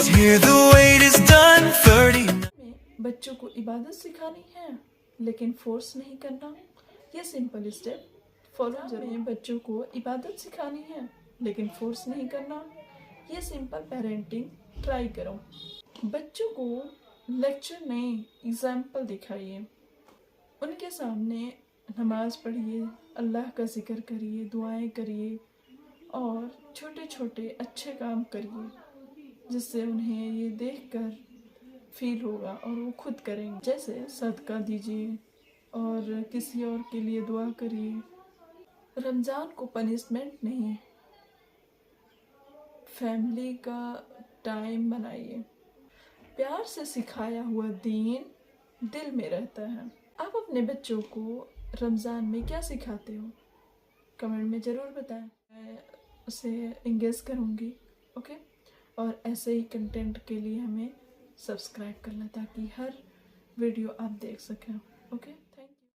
Here the wait is done 30. में बच्चों को इबादत सिखानी है लेकिन फोर्स नहीं करना। ये सिंपल स्टेप फॉलो जरूर। बच्चों को इबादत सिखानी है लेकिन फोर्स नहीं करना। ये सिंपल पेरेंटिंग ट्राई करो। बच्चों को लेक्चर नहीं, एग्जाम्पल दिखाइए। उनके सामने नमाज पढ़िए, अल्लाह का जिक्र करिए, दुआएं करिए और छोटे छोटे अच्छे काम करिए, जिससे उन्हें ये देखकर फील होगा और वो खुद करेंगे। जैसे सदका दीजिए और किसी और के लिए दुआ करिए। रमज़ान को पनिशमेंट नहीं, फैमिली का टाइम बनाइए। प्यार से सिखाया हुआ दीन दिल में रहता है। आप अपने बच्चों को रमज़ान में क्या सिखाते हो, कमेंट में ज़रूर बताएं। मैं उसे एंगेज करूँगी। ओके, और ऐसे ही कंटेंट के लिए हमें सब्सक्राइब करना ताकि हर वीडियो आप देख सकें। ओके।